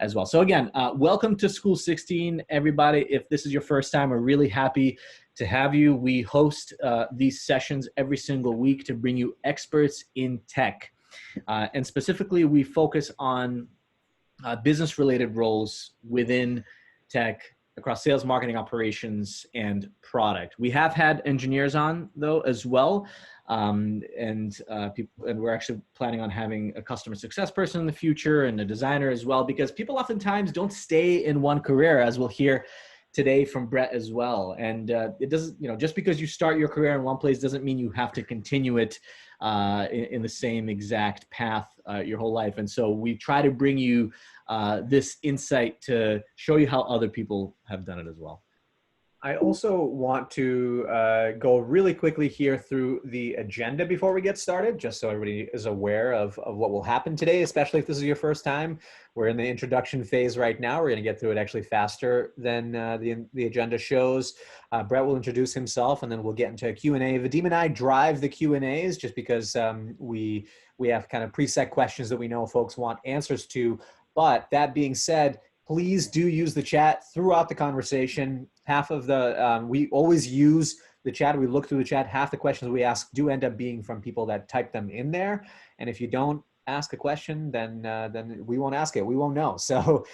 as well. So again, welcome to School16, everybody. If this is your first time, we're really happy to have you. We host these sessions every single week to bring you experts in tech. And specifically, we focus on business-related roles within tech across sales, marketing, operations, and product. We have had engineers on, though, as well. And we're actually planning on having a customer success person in the future and a designer as well, because people oftentimes don't stay in one career, as we'll hear today from Brett as well. And it doesn't, just because you start your career in one place doesn't mean you have to continue it in the same exact path your whole life. And so we try to bring you this insight to show you how other people have done it as well. I also want to go really quickly here through the agenda before we get started, just so everybody is aware of what will happen today, especially if this is your first time. We're in the introduction phase right now. We're going to get through it actually faster than the agenda shows. Brett will introduce himself, and then we'll get into a Q&A. Vadim and I drive the Q&As just because we have kind of preset questions that we know folks want answers to. But that being said, please do use the chat throughout the conversation. Half of we always use the chat. We look through the chat. Half the questions we ask do end up being from people that type them in there. And if you don't ask a question, then we won't ask it. We won't know. So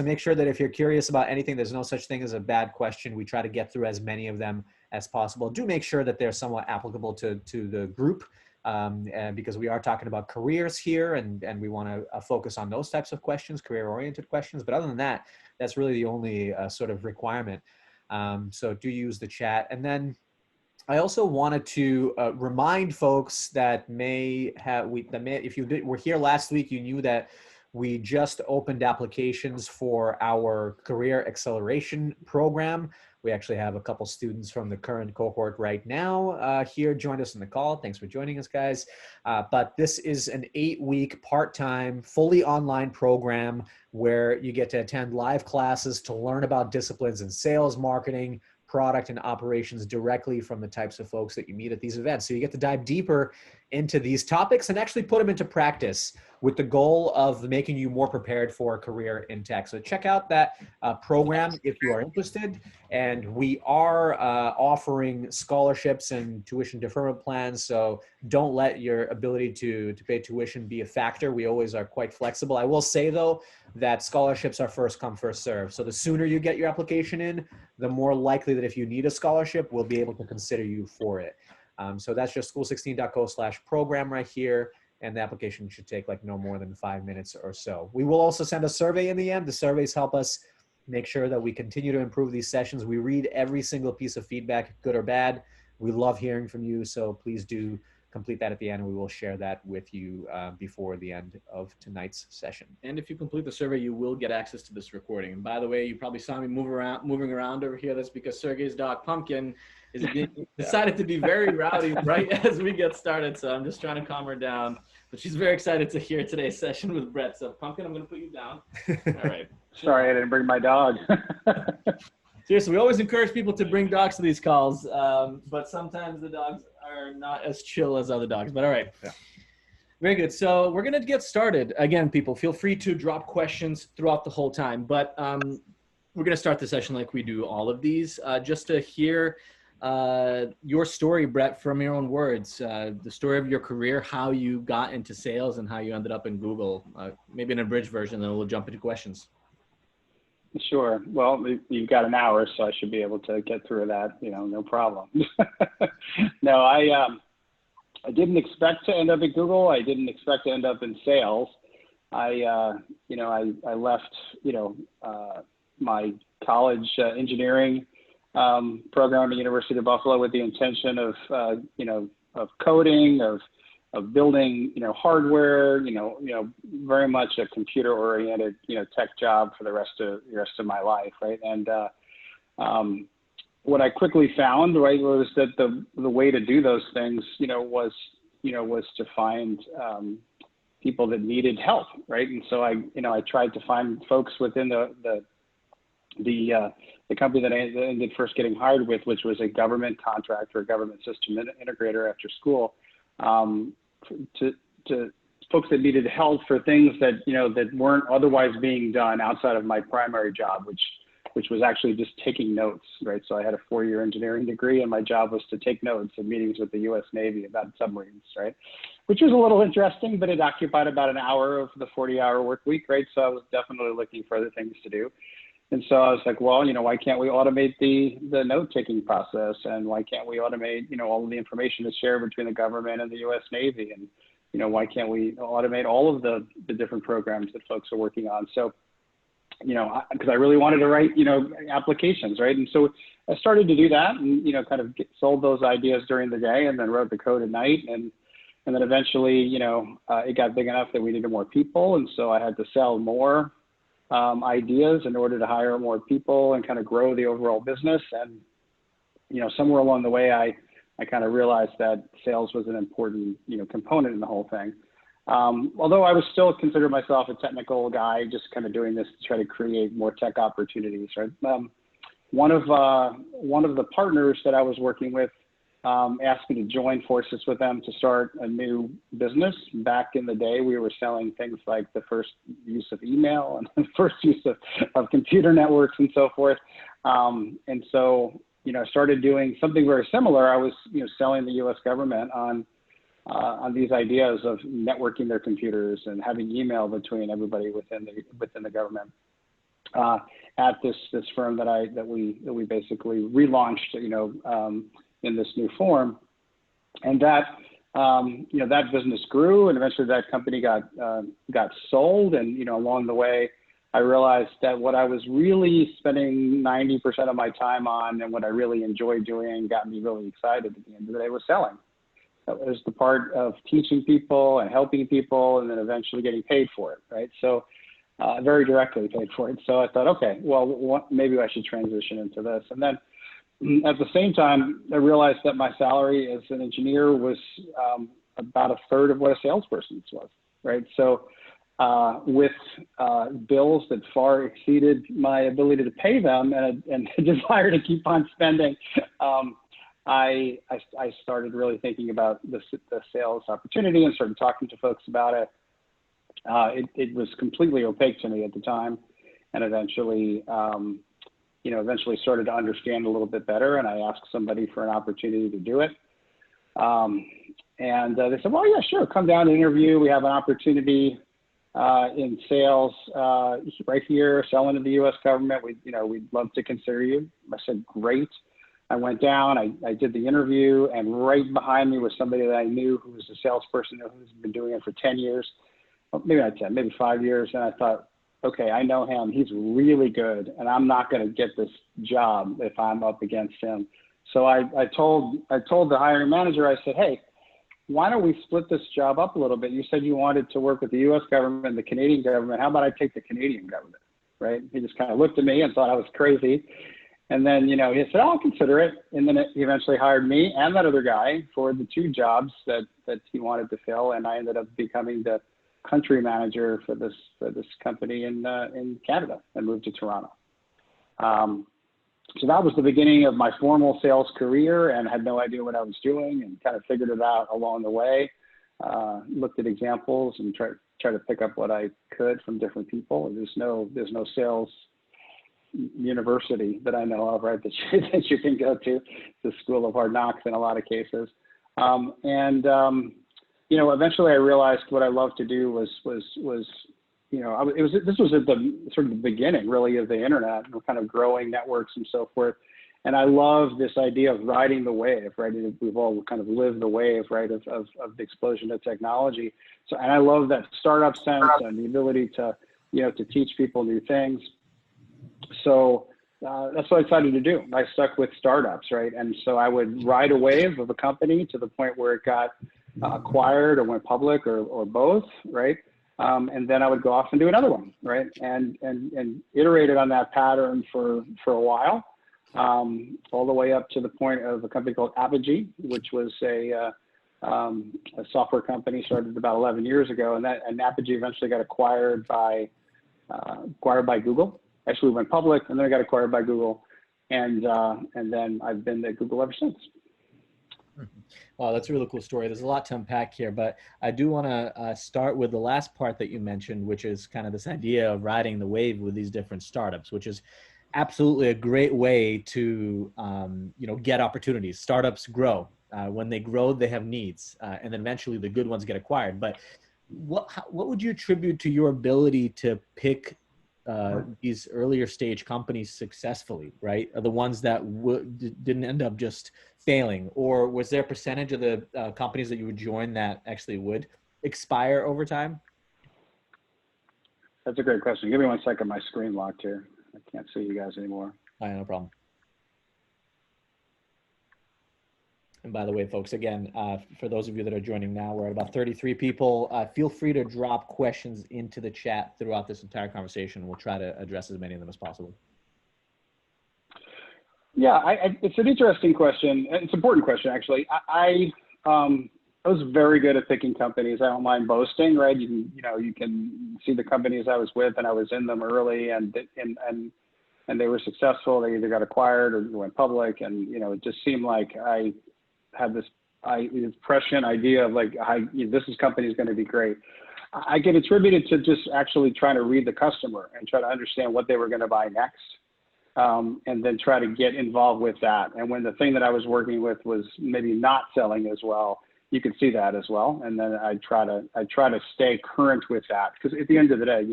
make sure that if you're curious about anything, there's no such thing as a bad question. We try to get through as many of them as possible. Do make sure that they're somewhat applicable to the group. Because we are talking about careers here, and we want to focus on those types of questions, career-oriented questions. But other than that, that's really the only sort of requirement. So do use the chat. And then I also wanted to remind folks that if you were here last week, you knew that we just opened applications for our career acceleration program. We actually have a couple students from the current cohort right now here joined us in the call. Thanks for joining us, guys. But this is an 8-week part-time, fully online program where you get to attend live classes to learn about disciplines in sales, marketing, product, and operations directly from the types of folks that you meet at these events. So you get to dive deeper into these topics and actually put them into practice with the goal of making you more prepared for a career in tech. So check out that program if you are interested. And we are offering scholarships and tuition deferment plans. So don't let your ability to pay tuition be a factor. We always are quite flexible. I will say, though, that scholarships are first come, first serve. So the sooner you get your application in, the more likely that if you need a scholarship, we'll be able to consider you for it. So that's just school16.co/program right here. And the application should take like no more than 5 minutes or so. We will also send a survey in the end. The surveys help us make sure that we continue to improve these sessions. We read every single piece of feedback, good or bad. We love hearing from you. So please do complete that at the end. We will share that with you before the end of tonight's session. And if you complete the survey, you will get access to this recording. And by the way, you probably saw me moving around over here. That's because Sergey's dog Pumpkin is decided to be very rowdy right as we get started. So I'm just trying to calm her down. But she's very excited to hear today's session with Brett. So Pumpkin, I'm going to put you down. All right. Sorry, I didn't bring my dog. Seriously, we always encourage people to bring dogs to these calls, but sometimes the dogs are not as chill as other dogs. But all right. Yeah. Very good. So we're going to get started. Again, people, feel free to drop questions throughout the whole time. But we're going to start the session like we do all of these, just to hear your story, Brett, from your own words, the story of your career, how you got into sales and how you ended up in Google, maybe an abridged version, then we'll jump into questions. Sure. Well, you've got an hour, so I should be able to get through that, no problem. No, I didn't expect to end up at Google. I didn't expect to end up in sales. I left, my college engineering program at the University of Buffalo with the intention of coding, of building, hardware, very much a computer-oriented, tech job for the rest of my life, right? And what I quickly found, right, was that the way to do those things, was to find people that needed help, right? And so I tried to find folks within the company that I ended first getting hired with, which was a government contractor, a government system integrator after school, to folks that needed help for things that, you know, that weren't otherwise being done outside of my primary job, which was actually just taking notes, right? So I had a 4-year engineering degree, and my job was to take notes in meetings with the U.S. Navy about submarines, right? Which was a little interesting, but it occupied about an hour of the 40-hour work week, right? So I was definitely looking for other things to do. And so I was like, well, you know, why can't we automate the note-taking process? And why can't we automate, you know, all of the information that's shared between the government and the U.S. Navy? And, you know, why can't we automate all of the different programs that folks are working on? So, you know, because I really wanted to write, you know, applications, right? And so I started to do that and, you know, kind of sold those ideas during the day and then wrote the code at night. And then eventually, you know, it got big enough that we needed more people. And so I had to sell more ideas in order to hire more people and kind of grow the overall business. And, you know, somewhere along the way, I kind of realized that sales was an important, you know, component in the whole thing. Although I was still consider myself a technical guy, just kind of doing this to try to create more tech opportunities, right? One of the partners that I was working with asked me to join forces with them to start a new business. Back in the day, we were selling things like the first use of email and the first use of computer networks and so forth. And so, you know, I started doing something very similar. I was, you know, selling the U.S. government on these ideas of networking their computers and having email between everybody within the government. At this firm that we basically relaunched, you know, in this new form, and that you know, that business grew, and eventually that company got sold. And, you know, along the way, I realized that what I was really spending 90% of my time on, and what I really enjoyed doing, and got me really excited at the end of the day, was selling. That was the part of teaching people and helping people, and then eventually getting paid for it, right? So very directly paid for it. So I thought, okay, well, maybe I should transition into this. And then at the same time, I realized that my salary as an engineer was about a third of what a salesperson's was, right? So with bills that far exceeded my ability to pay them, and a desire to keep on spending, I started really thinking about the sales opportunity and started talking to folks about it. It was completely opaque to me at the time, and eventually, you know, eventually started to understand a little bit better. And I asked somebody for an opportunity to do it, and they said, "Well, yeah, sure, come down and interview. We have an opportunity in sales right here, selling to the U.S. government. We'd love to consider you." I said, "Great." I went down, I did the interview, and right behind me was somebody that I knew who was a salesperson who's been doing it for 10 years, well, maybe not 10, maybe 5 years. And I thought, okay, I know him, he's really good, and I'm not going to get this job if I'm up against him. So I told the hiring manager, I said, hey, why don't we split this job up a little bit? You said you wanted to work with the U.S. government and the Canadian government. How about I take the Canadian government, right? He just kind of looked at me and thought I was crazy. And then, you know, he said, I'll consider it. And then he eventually hired me and that other guy for the 2 jobs that he wanted to fill. And I ended up becoming the country manager for this company in Canada, and moved to Toronto. So that was the beginning of my formal sales career, and had no idea what I was doing, and kind of figured it out along the way. Looked at examples and tried to pick up what I could from different people. There's no sales university that I know of, right, that you can go to, the School of Hard Knocks in a lot of cases. You know, eventually I realized what I loved to do was you know, this was at the sort of the beginning really of the internet, and kind of growing networks and so forth. And I love this idea of riding the wave, right? We've all kind of lived the wave, right, of the explosion of technology. So, and I love that startup sense and the ability to, you know, to teach people new things. So that's what I decided to do. I stuck with startups, right? And so I would ride a wave of a company to the point where it got acquired or went public, or both, right? And then I would go off and do another one, right? And iterated on that pattern for a while, all the way up to the point of a company called Apogee, which was a software company started about 11 years ago, and Apogee eventually got acquired by Google. Actually, we went public, and then it got acquired by Google, and then I've been at Google ever since. Wow, that's a really cool story. There's a lot to unpack here, but I do want to start with the last part that you mentioned, which is kind of this idea of riding the wave with these different startups, which is absolutely a great way to get opportunities. Startups grow. When they grow, they have needs, and then eventually the good ones get acquired. But what would you attribute to your ability to pick these earlier stage companies successfully, right? Are the ones that didn't end up just failing, or was there a percentage of the companies that you would join that actually would expire over time? That's a great question. Give me 1 second. My screen locked here. I can't see you guys anymore. No problem. And by the way, folks, again, for those of you that are joining now, we're at about 33 people. Feel free to drop questions into the chat throughout this entire conversation. We'll try to address as many of them as possible. Yeah, it's an interesting question. It's an important question, actually. I was very good at picking companies. I don't mind boasting, right? You can see the companies I was with, and I was in them early, and they were successful. They either got acquired or went public, and it just seemed like I had this prescient idea of like, this company is going to be great. I get attributed to just actually trying to read the customer and try to understand what they were going to buy next. And then try to get involved with that. And when the thing that I was working with was maybe not selling as well, you could see that as well. And then I try to stay current with that, because at the end of the day,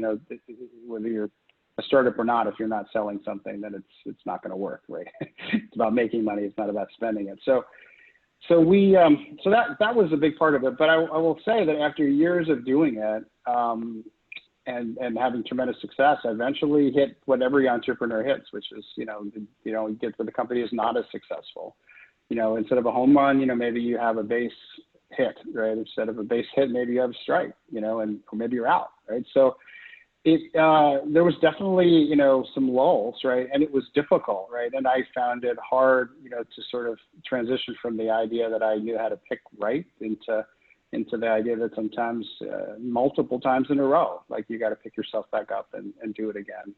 whether you're a startup or not, if you're not selling something, then it's not going to work, right? It's about making money. It's not about spending it. So that was a big part of it. But I will say that after years of doing it, and having tremendous success, I eventually hit what every entrepreneur hits, which is, you get where the company is not as successful. Instead of a home run, maybe you have a base hit, right? Instead of a base hit, maybe you have a strike, or maybe you're out, right? So there was definitely, some lulls, right? And it was difficult, right? And I found it hard, to sort of transition from the idea that I knew how to pick right into the idea that sometimes multiple times in a row, like you got to pick yourself back up and do it again,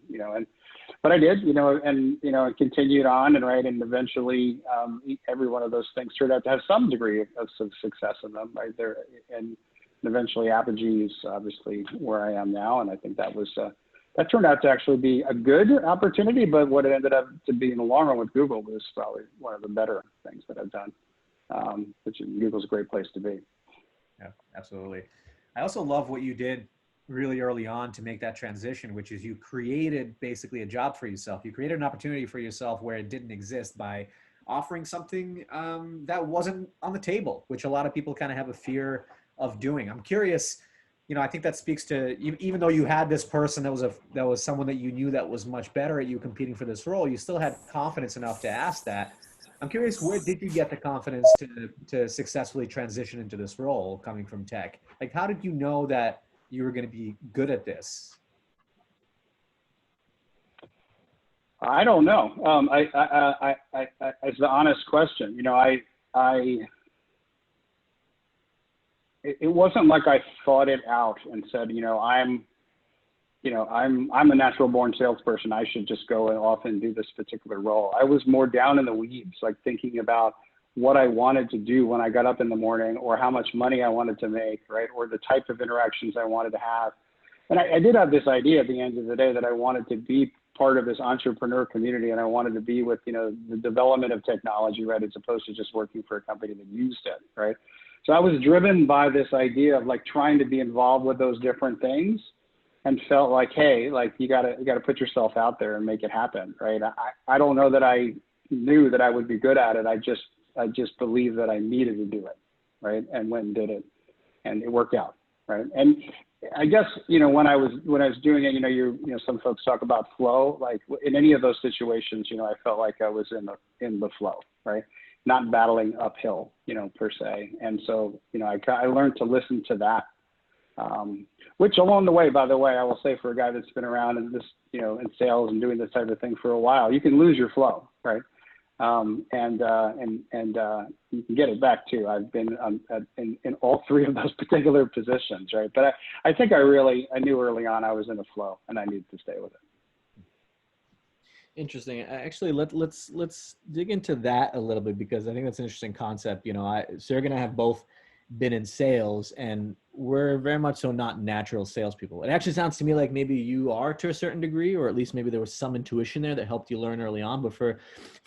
but I did, and continued on and eventually every one of those things turned out to have some degree of success in them, right there. And eventually Apogee is obviously where I am now. And I think that that turned out to actually be a good opportunity, but what it ended up to be in the long run with Google was probably one of the better things that I've done, which Google's a great place to be. Yeah, absolutely. I also love what you did really early on to make that transition, which is you created basically a job for yourself. You created an opportunity for yourself where it didn't exist by offering something that wasn't on the table, which a lot of people kind of have a fear of doing. I'm curious, I think that speaks to, even though you had this person that was someone that you knew that was much better at you competing for this role, you still had confidence enough to ask that. I'm curious, where did you get the confidence to successfully transition into this role coming from tech? Like, how did you know that you were going to be good at this? I don't know. It's the honest question. It wasn't like I thought it out and said, I'm a natural born salesperson. I should just go off and do this particular role. I was more down in the weeds, like thinking about what I wanted to do when I got up in the morning, or how much money I wanted to make, right? Or the type of interactions I wanted to have. And I did have this idea at the end of the day that I wanted to be part of this entrepreneur community, and I wanted to be with, the development of technology, right? As opposed to just working for a company that used it, right? So I was driven by this idea of like trying to be involved with those different things, and felt like, hey, like you gotta put yourself out there and make it happen, right? I don't know that I knew that I would be good at it. I just believed that I needed to do it, right? And went and did it, and it worked out, right? And I guess when I was doing it, some folks talk about flow. Like in any of those situations, I felt like I was in the flow, right? Not battling uphill, per se. And so I learned to listen to that. Which along the way, by the way, I will say, for a guy that's been around in this, in sales and doing this type of thing for a while, you can lose your flow, right? And you can get it back too. I've been in all three of those particular positions, right? But I think I knew early on I was in a flow, and I needed to stay with it. Interesting. Actually, let's dig into that a little bit, because I think that's an interesting concept. You know, Sergey and I have both been in sales, and we're very much so not natural salespeople. It actually sounds to me like maybe you are to a certain degree, or at least maybe there was some intuition there that helped you learn early on. But for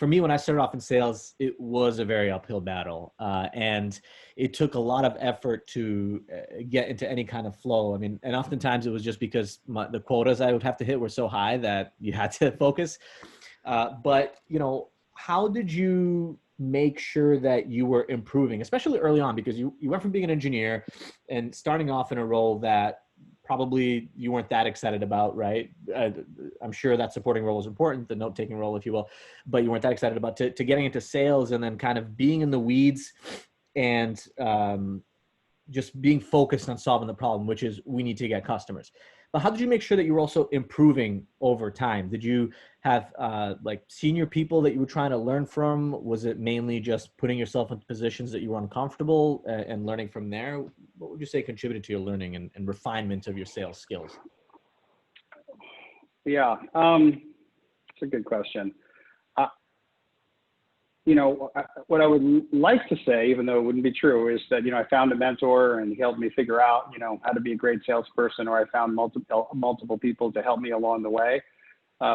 me, when I started off in sales, it was a very uphill battle, and it took a lot of effort to get into any kind of flow. I mean, and oftentimes it was just because the quotas I would have to hit were so high that you had to focus. But, you know, how did you make sure that you were improving, especially early on, because you went from being an engineer and starting off in a role that probably you weren't that excited about, right? I'm sure that supporting role is important, the note-taking role, if you will, but you weren't that excited about to getting into sales and then kind of being in the weeds and just being focused on solving the problem, which is we need to get customers. But how did you make sure that you were also improving over time? Did you have like senior people that you were trying to learn from? Was it mainly just putting yourself into positions that you were uncomfortable and learning from there? What would you say contributed to your learning and refinement of your sales skills? Yeah, it's a good question. You know, what I would like to say, even though it wouldn't be true, is that, you know, I found a mentor and he helped me figure out, you know, how to be a great salesperson, or I found multiple people to help me along the way,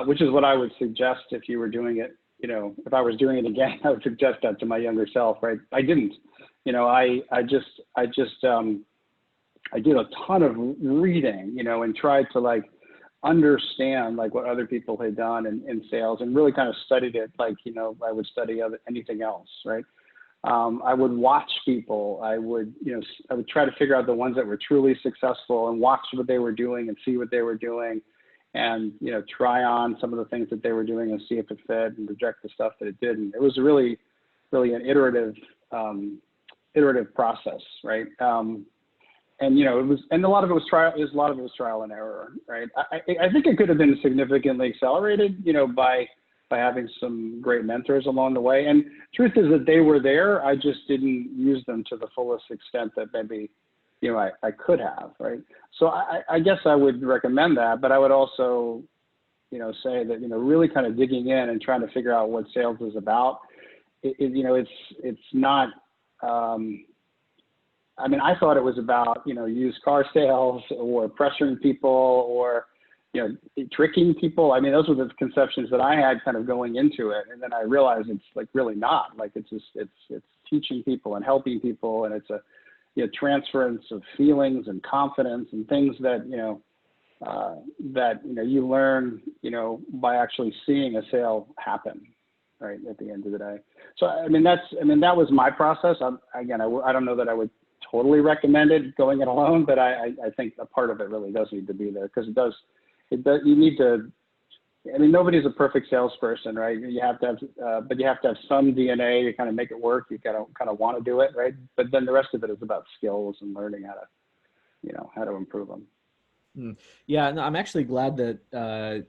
which is what I would suggest if you were doing it. You know, if I was doing it again, I would suggest that to my younger self, right? I didn't. You know, I did a ton of reading, you know, and tried to like understand like what other people had done in sales, and really kind of studied it like, you know, I would study anything else, right? I would watch people. I would try to figure out the ones that were truly successful and watch what they were doing and see what they were doing, and, you know, try on some of the things that they were doing and see if it fit, and reject the stuff that it didn't. It was really an iterative process, right? And, you know, a lot of it was trial and error, right? I think it could have been significantly accelerated, you know, by having some great mentors along the way. And truth is that they were there. I just didn't use them to the fullest extent that maybe, you know, I could have, right? So I guess I would recommend that, but I would also, you know, say that, you know, really kind of digging in and trying to figure out what sales is about. You know, it's not. I mean, I thought it was about, you know, used car sales or pressuring people or, you know, tricking people. I mean, those were the conceptions that I had kind of going into it. And then I realized it's like really not. Like it's teaching people and helping people, and it's a, you know, transference of feelings and confidence and things that, you know, you learn, you know, by actually seeing a sale happen, right, at the end of the day. So, I mean, that was my process. I don't know that I would totally recommend it going it alone, but I think a part of it really does need to be there, because you need to, I mean, nobody's a perfect salesperson, right? You have to have, but you have to have some DNA to kind of make it work. You gotta kind of want to do it, right? But then the rest of it is about skills and learning how to improve them. Yeah, no, I'm actually glad that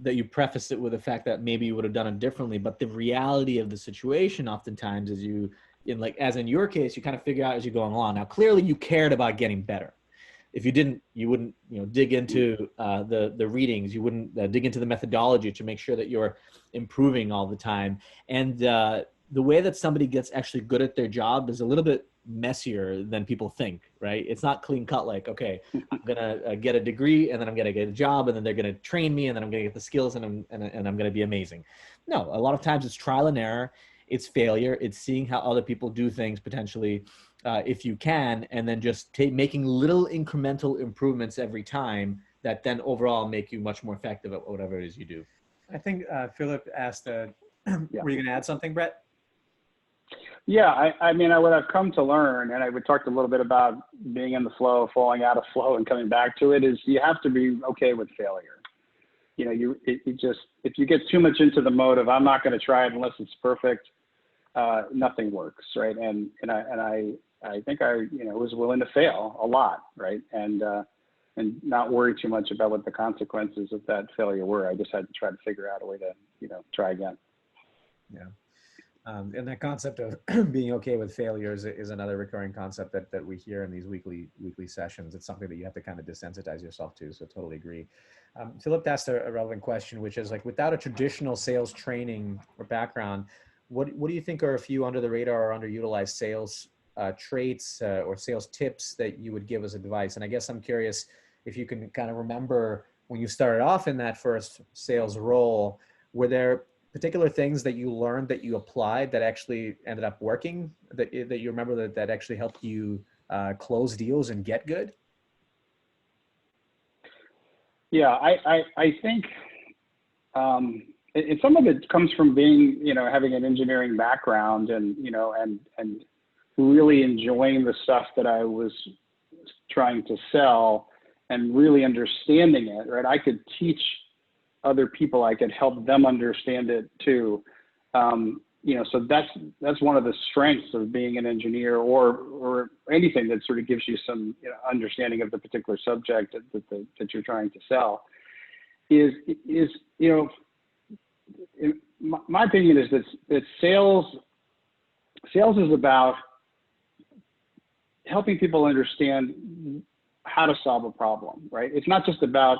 you prefaced it with the fact that maybe you would have done it differently, but the reality of the situation oftentimes is as in your case, you kind of figure out as you're going along. Now, clearly you cared about getting better. If you didn't, you wouldn't, you know, dig into the readings. You wouldn't dig into the methodology to make sure that you're improving all the time. And the way that somebody gets actually good at their job is a little bit messier than people think, right? It's not clean cut like, okay, I'm gonna get a degree and then I'm gonna get a job and then they're gonna train me and then I'm gonna get the skills and I'm gonna be amazing. No, a lot of times it's trial and error. It's failure. It's seeing how other people do things potentially, if you can, and then just making little incremental improvements every time that then overall make you much more effective at whatever it is you do. I think Philip asked, Yeah. were you going to add something, Brett? Yeah, I mean, what I've come to learn, and we talked a little bit about being in the flow, falling out of flow, and coming back to it, is you have to be okay with failure. You know, if you get too much into the mode of I'm not going to try it unless it's perfect, nothing works, right? And I think I was willing to fail a lot, right? And not worry too much about what the consequences of that failure were. I just had to try to figure out a way to, you know, try again. Yeah. And that concept of being okay with failures is another recurring concept that we hear in these weekly sessions. It's something that you have to kind of desensitize yourself to. So totally agree. Philip asked a relevant question, which is like, without a traditional sales training or background, what do you think are a few under the radar or underutilized sales traits or sales tips that you would give as advice? And I guess I'm curious if you can kind of remember when you started off in that first sales role, were there particular things that you learned that you applied that actually ended up working, that you remember that actually helped you close deals and get good? Yeah, I think some of it comes from being, having an engineering background and, and really enjoying the stuff that I was trying to sell and really understanding it, right? I could teach other people, I could help them understand it too. So that's one of the strengths of being an engineer or anything that sort of gives you some understanding of the particular subject that you're trying to sell. My opinion is that sales is about helping people understand how to solve a problem, right? It's not just about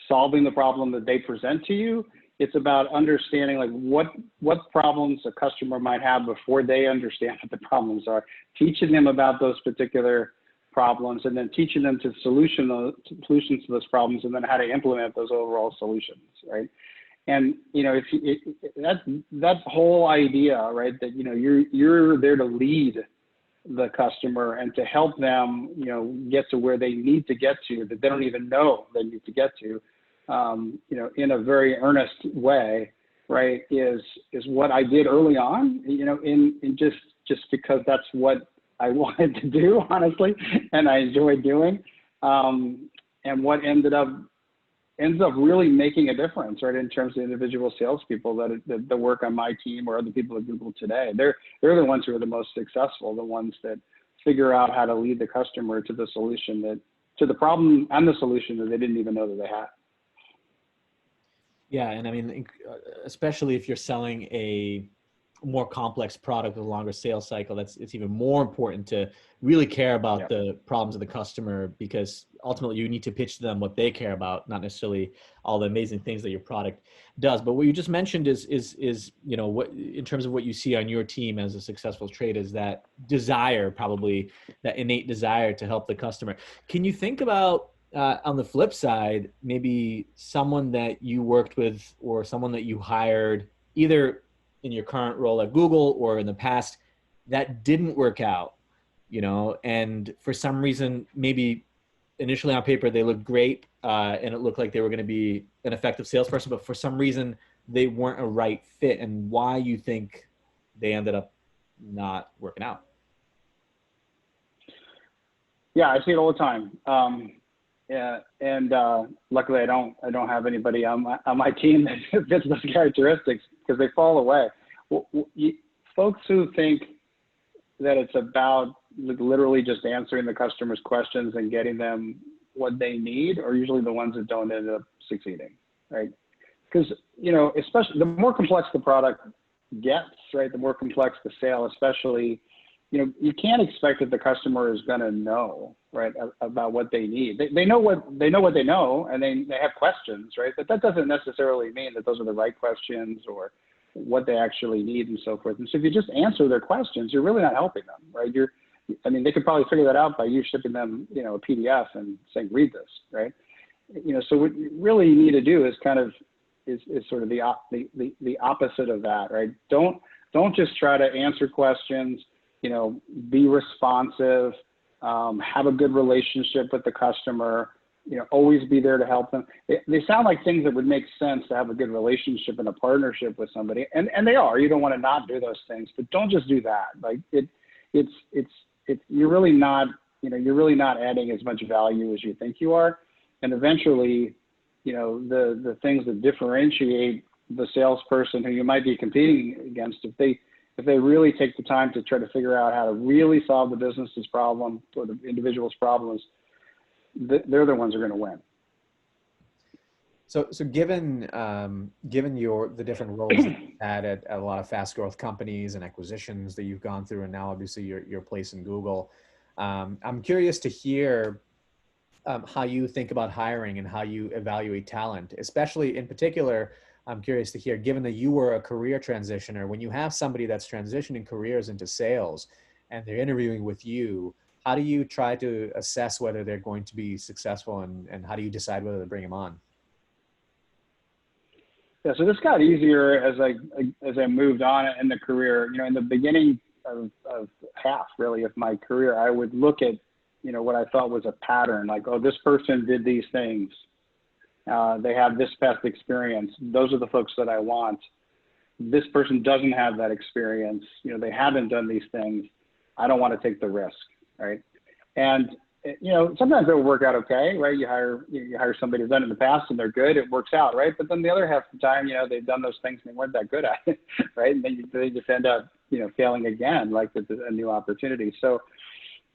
solving the problem that they present to you. It's about understanding like what problems a customer might have before they understand what the problems are, teaching them about those particular problems, and then teaching them to solutions to those problems, and then how to implement those overall solutions, right? And that whole idea, right, that you're there to lead the customer and to help them get to where they need to get to, that they don't even know they need to get to, in a very earnest way, right, is what I did early on, in just because that's what I wanted to do, honestly, and I enjoyed doing, and what ends up really making a difference, right, in terms of individual salespeople that work on my team or other people at Google today. They're the ones who are the most successful, the ones that figure out how to lead the customer to the problem and the solution that they didn't even know that they had. Yeah, and I mean, especially if you're selling a more complex product with a longer sales cycle, it's even more important to really care about the problems of the customer, because ultimately you need to pitch to them what they care about, not necessarily all the amazing things that your product does. But what you just mentioned is what, in terms of what you see on your team as a successful trait, is that desire, probably that innate desire to help the customer. Can you think about, on the flip side, maybe someone that you worked with or someone that you hired, either in your current role at Google or in the past, that didn't work out, and for some reason, maybe initially on paper they looked great, and it looked like they were going to be an effective salesperson, but for some reason they weren't a right fit, and why you think they ended up not working out? Yeah, I see it all the time. Yeah, and luckily I don't have anybody on my team that fits those characteristics, because they fall away. Folks who think that it's about literally just answering the customer's questions and getting them what they need are usually the ones that don't end up succeeding, right? Because especially the more complex the product gets, right, the more complex the sale, especially. You can't expect that the customer is going to know, right, about what they need. They know what they know, and they have questions, right? But that doesn't necessarily mean that those are the right questions or what they actually need and so forth. And so if you just answer their questions, you're really not helping them, right? They could probably figure that out by you shipping them, a PDF and saying, read this, right? So what you really need to do is kind of is sort of the opposite of that, right? Don't just try to answer questions. Be responsive, have a good relationship with the customer, always be there to help them. They sound like things that would make sense to have a good relationship and a partnership with somebody. And they are. You don't want to not do those things, but don't just do that. Like you're really not adding as much value as you think you are. And eventually, the things that differentiate the salesperson who you might be competing against, if they really take the time to try to figure out how to really solve the business's problem or the individual's problems, they're the ones who are going to win. So given the different roles that you've had at a lot of fast growth companies and acquisitions that you've gone through, and now obviously your place in Google, I'm curious to hear how you think about hiring and how you evaluate talent, especially in particular. I'm curious to hear, given that you were a career transitioner, when you have somebody that's transitioning careers into sales and they're interviewing with you, how do you try to assess whether they're going to be successful, and how do you decide whether to bring them on? Yeah, so this got easier as I moved on in the career. You know, in the beginning of half really of my career, I would look at, you know, what I thought was a pattern, like, oh, this person did these things. They have this past experience. Those are the folks that I want. This person doesn't have that experience. You know, they haven't done these things. I don't want to take the risk, right? And you know, sometimes it will work out okay, right? You hire somebody who's done it in the past and they're good, it works out, right? But then the other half of the time, you know, they've done those things and they weren't that good at it, right? And then they just end up, you know, failing again, like with a new opportunity. So,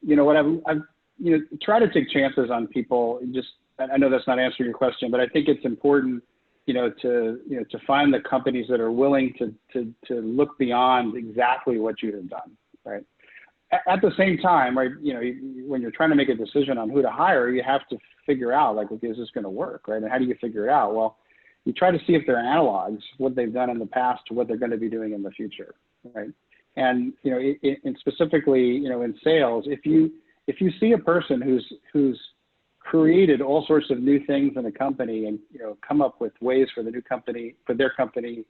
you know, what I've you know, try to take chances on people. Just, I know that's not answering your question, but I think it's important, to find the companies that are willing to look beyond exactly what you have done, right? At the same time, right, when you're trying to make a decision on who to hire, you have to figure out, like, okay, is this going to work, right? And how do you figure it out? Well, you try to see if they're analogs, what they've done in the past to what they're going to be doing in the future, right? And and specifically, in sales, if you see a person who's created all sorts of new things in a company and come up with ways for the new company, for their company,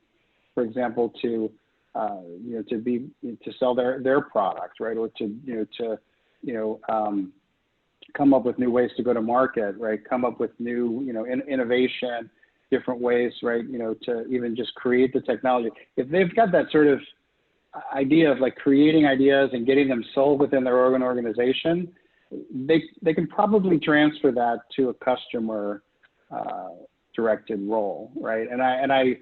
for example, to sell their product, right, or to come up with new ways to go to market, right, come up with new innovation, different ways, right, to even just create the technology. If they've got that sort of idea of like creating ideas and getting them sold within their organization, they can probably transfer that to a customer directed role, right? And I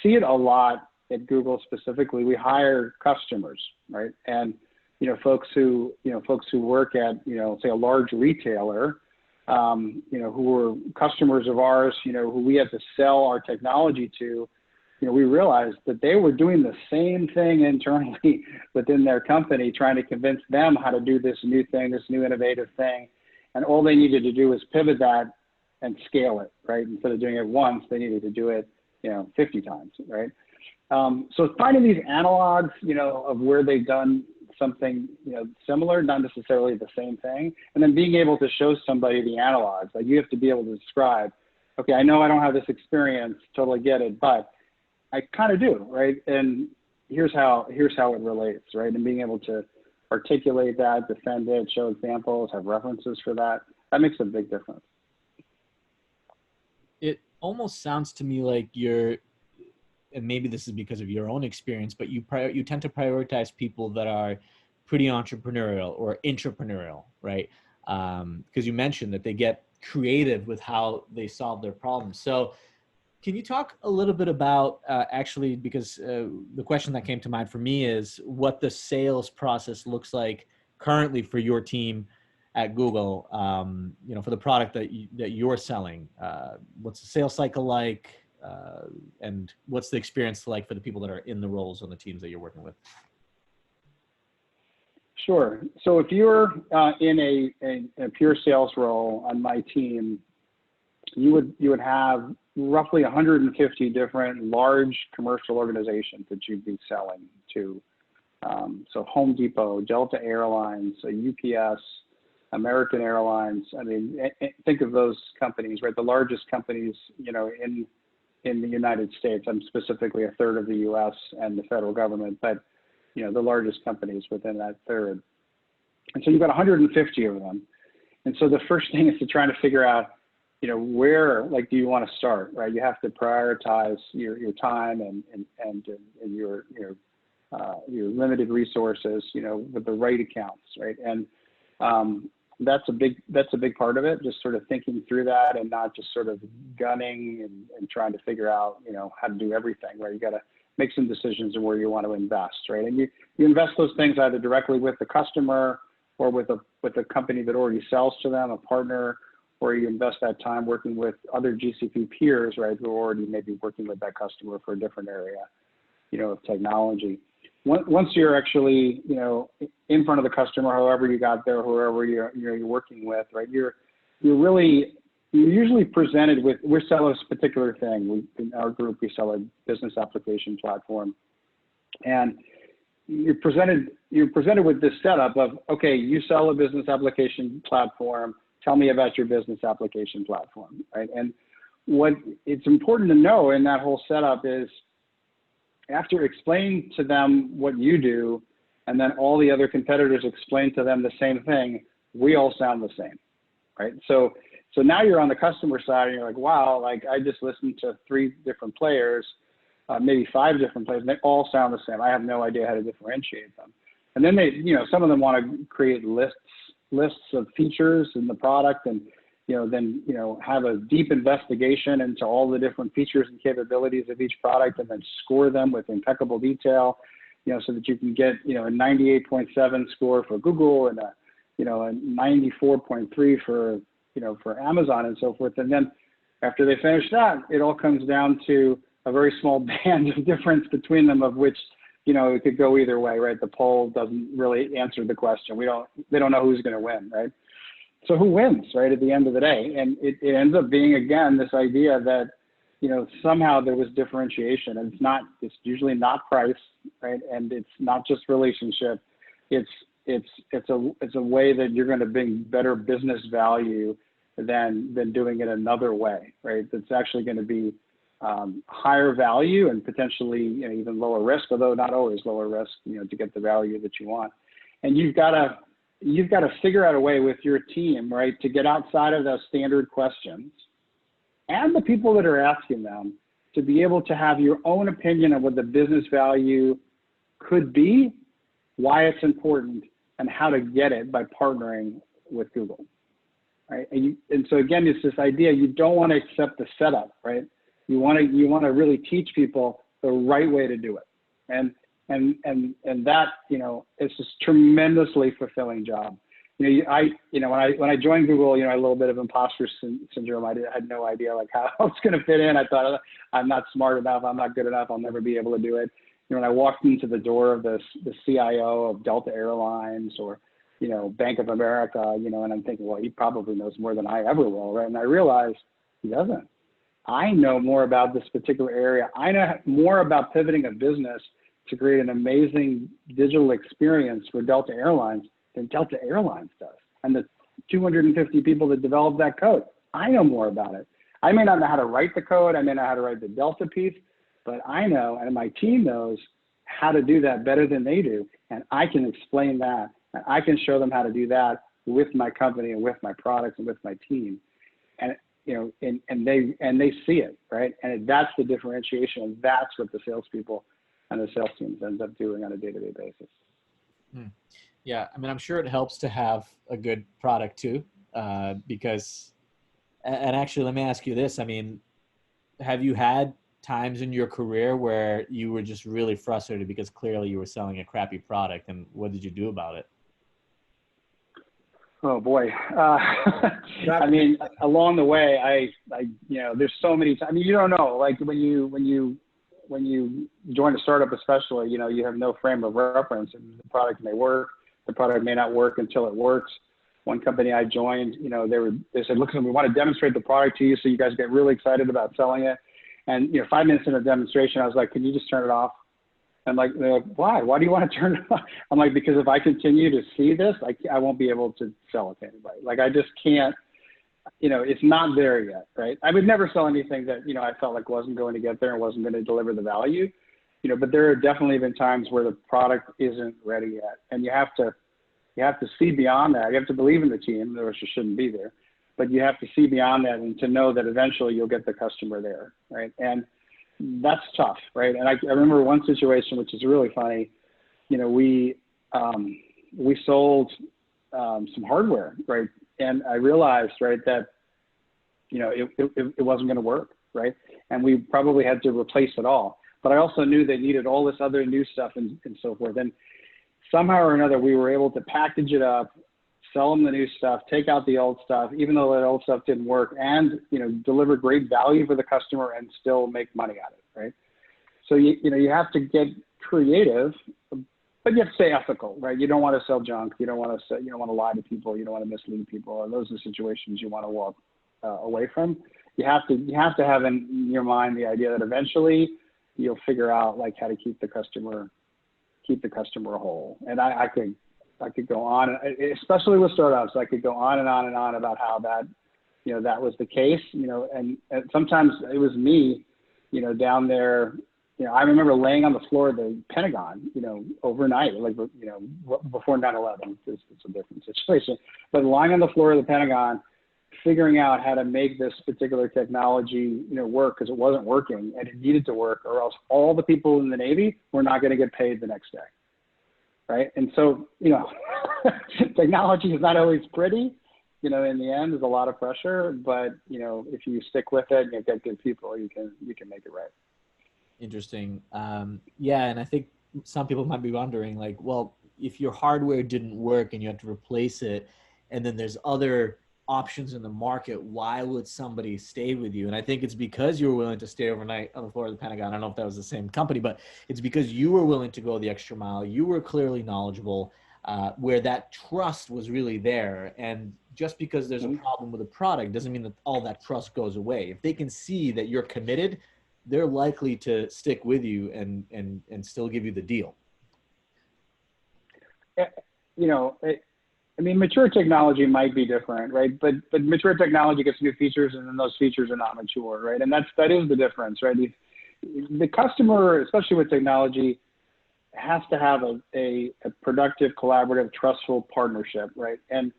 see it a lot at Google specifically. We hire customers, right? And folks who work at say a large retailer, who are customers of ours, who we have to sell our technology to. We realized that they were doing the same thing internally within their company, trying to convince them how to do this new thing, this new innovative thing. And all they needed to do was pivot that and scale it, right? Instead of doing it once, they needed to do it, 50 times, right? So finding these analogs, of where they've done something, similar, not necessarily the same thing, and then being able to show somebody the analogs. Like, you have to be able to describe, okay, I know I don't have this experience, totally get it, but I kind of do, right? And here's how it relates, right? And being able to articulate that, defend it, show examples, have references for that, that makes a big difference. It almost sounds to me like you're, and maybe this is because of your own experience, but you tend to prioritize people that are pretty entrepreneurial or intrapreneurial, right? Because you mentioned that they get creative with how they solve their problems. So can you talk a little bit about actually, because the question that came to mind for me is what the sales process looks like currently for your team at Google, for the product that you're selling. What's the sales cycle like, and what's the experience like for the people that are in the roles on the teams that you're working with? Sure. So if you're in a pure sales role on my team, you would have roughly 150 different large commercial organizations that you'd be selling to. So Home Depot, Delta Airlines, UPS, American Airlines. I mean, think of those companies, right? The largest companies, in the United States. I'm specifically a third of the U.S. and the federal government, but the largest companies within that third. And so you've got 150 of them. And so the first thing is to try to figure out, where do you want to start, right? You have to prioritize your time and your limited resources, with the right accounts, right? And that's a big part of it, just sort of thinking through that and not just sort of gunning and trying to figure out, how to do everything, right? You got to make some decisions of where you want to invest, right? And you invest those things either directly with the customer or with a company that already sells to them, a partner, or you invest that time working with other GCP peers, right, who are already maybe working with that customer for a different area, of technology. Once you're actually, in front of the customer, however you got there, whoever you're working with, right, you're you're usually presented with, we sell a particular thing. In our group, we sell a business application platform. And you're presented with this setup of, okay, you sell a business application platform. Tell me about your business application platform, right? And what it's important to know in that whole setup is, after explaining to them what you do, and then all the other competitors explain to them the same thing, we all sound the same, right? So now you're on the customer side and you're like, wow, like I just listened to 3 different players, maybe 5 different players, and they all sound the same. I have no idea how to differentiate them. And then they, some of them want to create lists of features in the product, and then have a deep investigation into all the different features and capabilities of each product, and then score them with impeccable detail, so that you can get a 98.7 score for Google and a 94.3 for Amazon and so forth. And then after they finish that, it all comes down to a very small band of difference between them, of which it could go either way, right? The poll doesn't really answer the question. They don't know who's going to win, right? So who wins, right, at the end of the day? And it ends up being, again, this idea that, somehow there was differentiation, and it's usually not price, right? And it's not just relationship. It's a way that you're going to bring better business value than doing it another way, right? That's actually going to be higher value and potentially even lower risk, although not always lower risk, to get the value that you want. And you've got to figure out a way with your team, right, to get outside of those standard questions, and the people that are asking them, to be able to have your own opinion of what the business value could be, why it's important, and how to get it by partnering with Google, right? And so again, it's this idea, you don't want to accept the setup, right? You want to really teach people the right way to do it. And that, it's this tremendously fulfilling job. When I joined Google, I had a little bit of imposter syndrome. I had no idea like how I was going to fit in. I thought, I'm not smart enough. I'm not good enough. I'll never be able to do it. When I walked into the door of the CIO of Delta Airlines or, Bank of America, and I'm thinking, well, he probably knows more than I ever will, right? And I realized he doesn't. I know more about this particular area. I know more about pivoting a business to create an amazing digital experience for Delta Airlines than Delta Airlines does. And the 250 people that developed that code, I know more about it. I may not know how to write the code. I may not know how to write the Delta piece, but I know, and my team knows how to do that better than they do. And I can explain that, and I can show them how to do that with my company and with my products and with my team. And and they see it, right? And that's the differentiation, and that's what the salespeople and the sales teams end up doing on a day-to-day basis. Yeah, I mean, I'm sure it helps to have a good product too, because, and actually, let me ask you this. I mean, have you had times in your career where you were just really frustrated because clearly you were selling a crappy product, and what did you do about it? Oh boy. I mean, along the way, I there's so many times. I mean, you don't know, like when you join a startup, especially, you have no frame of reference, and the product may work, the product may not work until it works. One company I joined, they said, look, we want to demonstrate the product to you so you guys get really excited about selling it. And 5 minutes into the demonstration, I was like, can you just turn it off? And they're like, why? Why do you want to turn it off? I'm like, because if I continue to see this, I won't be able to sell it to anybody. Like, I just can't, it's not there yet, right? I would never sell anything that, I felt like wasn't going to get there and wasn't going to deliver the value, but there have definitely been times where the product isn't ready yet. And you have to see beyond that. You have to believe in the team, or you shouldn't be there, but you have to see beyond that and to know that eventually you'll get the customer there, right? And that's tough, right? And I remember one situation, which is really funny. We sold some hardware, right? And I realized, right, that it wasn't going to work, right? And we probably had to replace it all. But I also knew they needed all this other new stuff and so forth. And somehow or another, we were able to package it up, sell them the new stuff, take out the old stuff, even though that old stuff didn't work, and deliver great value for the customer and still make money out of it, right? So you have to get creative, but you have to stay ethical, right? You don't want to sell junk. You don't want to lie to people. You don't want to mislead people. And those are situations you want to walk away from. You have to have in your mind the idea that eventually you'll figure out like how to keep the customer whole. And I could go on, especially with startups. I could go on and on and on about how that, that was the case, and sometimes it was me, down there. I remember laying on the floor of the Pentagon, overnight, like, before 9/11, it's a different situation, but lying on the floor of the Pentagon, figuring out how to make this particular technology, work, because it wasn't working and it needed to work, or else all the people in the Navy were not going to get paid the next day. Right. And so, technology is not always pretty, in the end, there's a lot of pressure, but, if you stick with it and you get good people, you can make it right. Interesting. Yeah. And I think some people might be wondering, like, well, if your hardware didn't work and you had to replace it, and then there's other options in the market, why would somebody stay with you? And I think it's because you were willing to stay overnight on the floor of the Pentagon. I don't know if that was the same company, but it's because you were willing to go the extra mile. You were clearly knowledgeable, where that trust was really there. And just because there's a problem with a product doesn't mean that all that trust goes away. If they can see that you're committed, they're likely to stick with you and still give you the deal. Mature technology might be different, right? But mature technology gets new features, and then those features are not mature, right? And that is the difference, right? The customer, especially with technology, has to have a productive, collaborative, trustful partnership, right? And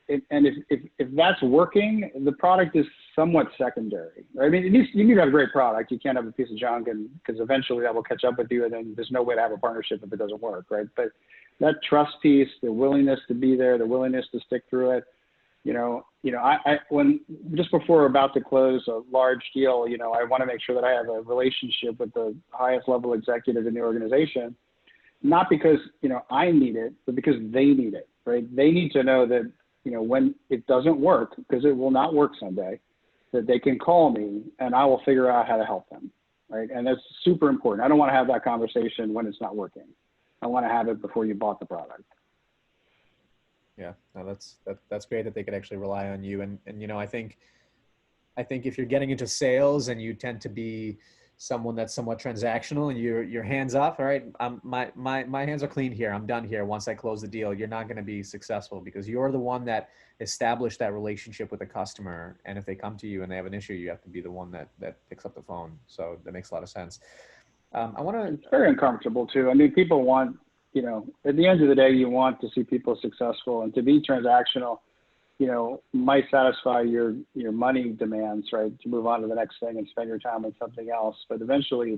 if that's working, the product is somewhat secondary, right? You need to have a great product. You can't have a piece of junk, because eventually that will catch up with you, and then there's no way to have a partnership if it doesn't work, right? But that trust piece, the willingness to be there, the willingness to stick through it, when just before we're about to close a large deal, I want to make sure that I have a relationship with the highest level executive in the organization, not because, I need it, but because they need it, right? They need to know that, when it doesn't work, because it will not work someday, that they can call me and I will figure out how to help them, right? And that's super important. I don't want to have that conversation when it's not working. I want to have it before you bought the product. Yeah, no, that's great that they could actually rely on you. And I think if you're getting into sales and you tend to be someone that's somewhat transactional and you're hands off, all right, my hands are clean here, I'm done here. Once I close the deal, you're not going to be successful, because you're the one that established that relationship with the customer. And if they come to you and they have an issue, you have to be the one that picks up the phone. So that makes a lot of sense. It's very uncomfortable too. People want, at the end of the day, you want to see people successful, and to be transactional, might satisfy your money demands, right? To move on to the next thing and spend your time on something else. But eventually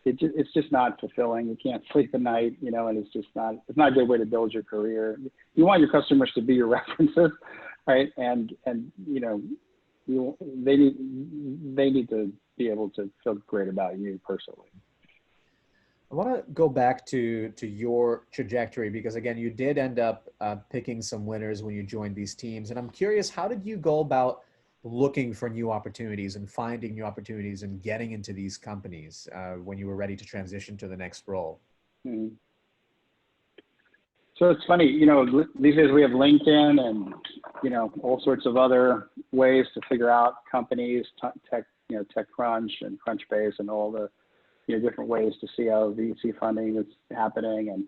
it's just not fulfilling. You can't sleep at night, and it's not a good way to build your career. You want your customers to be your references, right? And they need to be able to feel great about you personally. I want to go back to your trajectory, because again, you did end up picking some winners when you joined these teams. And I'm curious, how did you go about looking for new opportunities and finding new opportunities and getting into these companies when you were ready to transition to the next role? Mm-hmm. So it's funny, these days we have LinkedIn and, all sorts of other ways to figure out companies, TechCrunch and Crunchbase and all the different ways to see how VC funding is happening. And,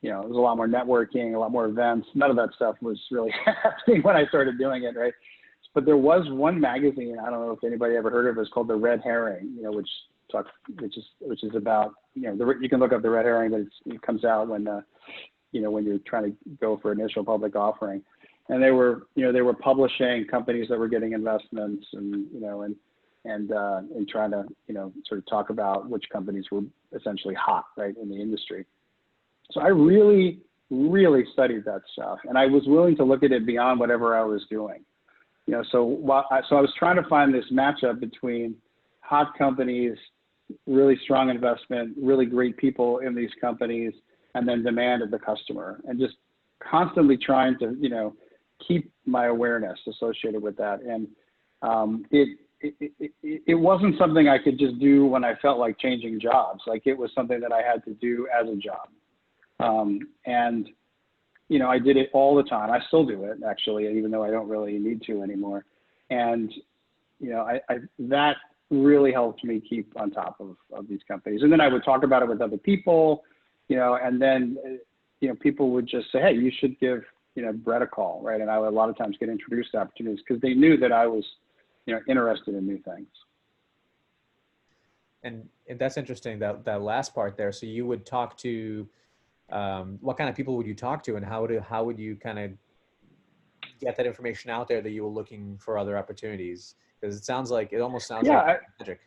there's a lot more networking, a lot more events. None of that stuff was really happening when I started doing it, right? But there was one magazine, I don't know if anybody ever heard of it, it's called The Red Herring, which is about, you can look up The Red Herring, but it comes out when, when you're trying to go for initial public offering. And they were publishing companies that were getting investments and trying to, sort of talk about which companies were essentially hot, right, in the industry. So I really, really studied that stuff, and I was willing to look at it beyond whatever I was doing. So I was trying to find this matchup between hot companies, really strong investment, really great people in these companies, and then demand of the customer, and just constantly trying to, keep my awareness associated with that. And it wasn't something I could just do when I felt like changing jobs. Like, it was something that I had to do as a job. And, you know, I did it all the time. I still do it, actually, even though I don't really need to anymore. And, you know, that really helped me keep on top of these companies. And then I would talk about it with other people, you know, and then, you know, people would just say, hey, you should give, you know, Brett a call, right? And I would a lot of times get introduced to opportunities because they knew that I was, you know, interested in new things. And that's interesting, that last part there. So you would talk to, what kind of people would you talk to, and how would you kind of get that information out there that you were looking for other opportunities? Because it almost sounds like magic.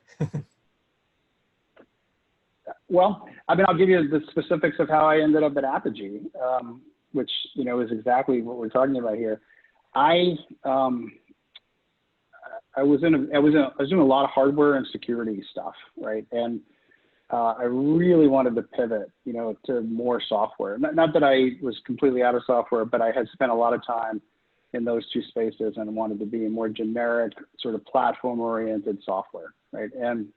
Well, I mean, I'll give you the specifics of how I ended up at Apogee, which, you know, is exactly what we're talking about here. I was doing a lot of hardware and security stuff, right? And I really wanted to pivot, you know, to more software. Not that I was completely out of software, but I had spent a lot of time in those two spaces and wanted to be a more generic sort of platform-oriented software, right? And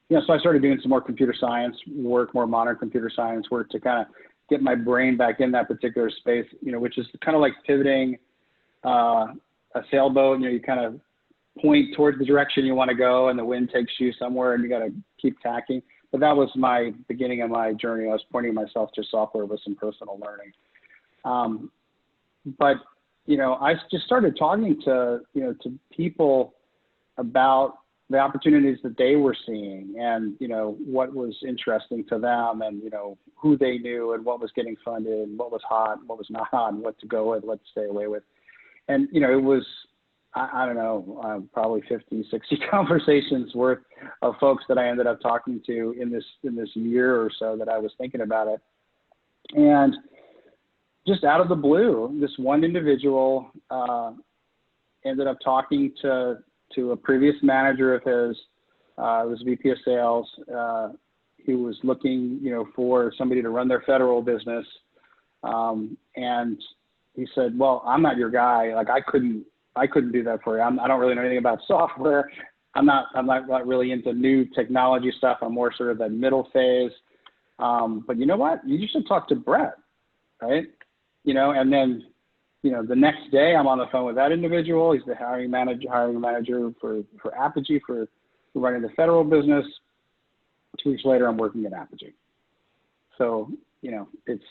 you know, so I started doing some more computer science work, more modern computer science work to kind of get my brain back in that particular space, you know, which is kind of like pivoting a sailboat. You know, you kind of point towards the direction you want to go and the wind takes you somewhere and you got to keep tacking. But that was my beginning of my journey. I was pointing myself to software with some personal learning. But, you know, I just started talking to, you know, to people about the opportunities that they were seeing and, you know, what was interesting to them and, you know, who they knew and what was getting funded and what was hot and what was not hot and what to go with, what to stay away with. And, you know, it was, I don't know, probably 50, 60 conversations worth of folks that I ended up talking to in this year or so that I was thinking about it. And just out of the blue, this one individual ended up talking to a previous manager of his, was VP of sales. He was looking, you know, for somebody to run their federal business. And he said, well, I'm not your guy. Like I couldn't do that for you. I don't really know anything about software. I'm not really into new technology stuff. I'm more sort of that middle phase. But you know what? You should talk to Brett, right? You know, and then, you know, the next day I'm on the phone with that individual. He's the hiring manager for Apogee for running the federal business. 2 weeks later, I'm working at Apogee. So, you know, it's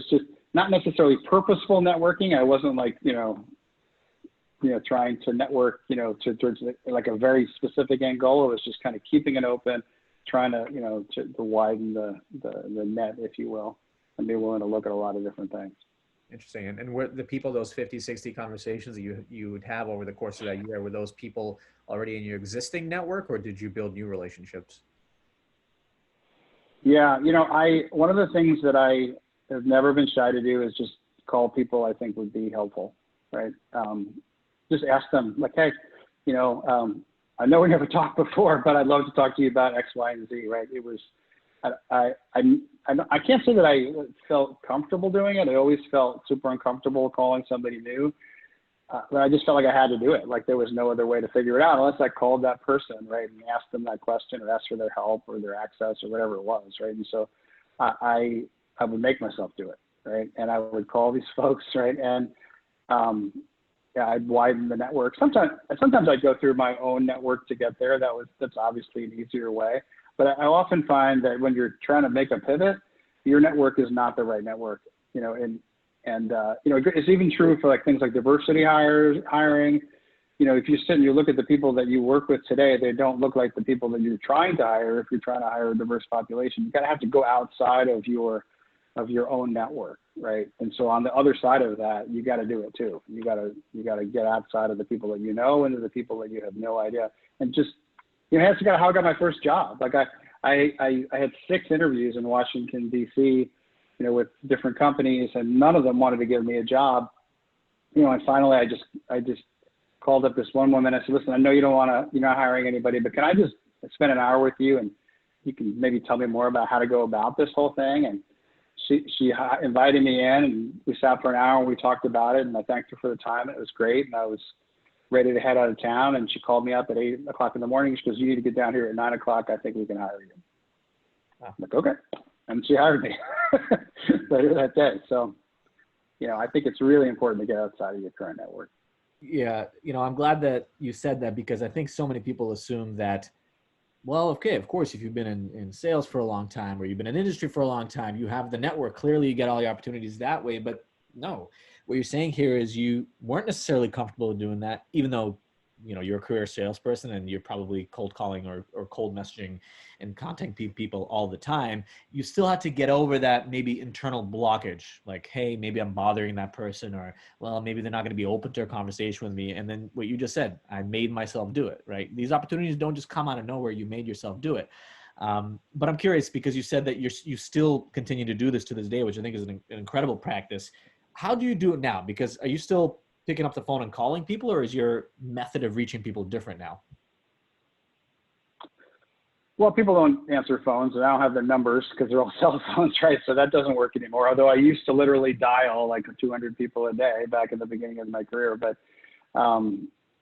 just not necessarily purposeful networking. I wasn't like, you know, trying to network, you know, towards like a very specific end goal. It was just kind of keeping it open, trying to, you know, to widen the net, if you will, and be willing to look at a lot of different things. Interesting. And were the people, those 50, 60 conversations that you would have over the course of that year, were those people already in your existing network, or did you build new relationships? Yeah, you know, one of the things that I have never been shy to do is just call people I think would be helpful, right? Just ask them like, hey, you know, I know we never talked before, but I'd love to talk to you about X, Y, and Z, right? It was, I can't say that I felt comfortable doing it. I always felt super uncomfortable calling somebody new, but I just felt like I had to do it. Like there was no other way to figure it out unless I called that person, right, and asked them that question or asked for their help or their access or whatever it was, right? And so I would make myself do it, right? And I would call these folks, right? And yeah, I'd widen the network. Sometimes I'd go through my own network to get there. That's obviously an easier way. But I often find that when you're trying to make a pivot, your network is not the right network, you know, and you know, it's even true for like things like diversity hiring. You know, if you sit and you look at the people that you work with today, they don't look like the people that you're trying to hire. If you're trying to hire a diverse population, you kind of have to go outside of your own network, right? And so on the other side of that, you got to do it too. You got to get outside of the people that you know into the people that you have no idea, and just, you know, that's kind of how I got my first job. Like I had 6 interviews in Washington, D.C., you know, with different companies, and none of them wanted to give me a job. You know, and finally I just called up this one woman. I said, listen, I know you're not hiring anybody, but can I just spend an hour with you and you can maybe tell me more about how to go about this whole thing? And she invited me in and we sat for an hour and we talked about it, and I thanked her for the time. It was great. And I was ready to head out of town, and she called me up at 8 o'clock in the morning. She goes, you need to get down here at 9 o'clock. I think we can hire you. I'm like, okay. and she hired me later that day. So, I think it's really important to get outside of your current network. Yeah, I'm glad that you said that, because I think so many people assume that, well, okay, of course, if you've been in sales for a long time, or you've been in industry for a long time, you have the network. Clearly, you get all the opportunities that way. But no, what you're saying here is you weren't necessarily comfortable doing that, even though, you're a career salesperson and you're probably cold calling or cold messaging and contacting people all the time. You still had to get over that maybe internal blockage, like, hey, maybe I'm bothering that person, or, well, maybe they're not going to be open to a conversation with me. And then what you just said, I made myself do it, right? These opportunities don't just come out of nowhere. You made yourself do it. But I'm curious, because you said that you still continue to do this to this day, which I think is an incredible practice. How do you do it now? Because are you still picking up the phone and calling people, or is your method of reaching people different now? Well, people don't answer phones, and I don't have their numbers because they're all cell phones, right? So that doesn't work anymore. Although I used to literally dial like 200 people a day back in the beginning of my career. But,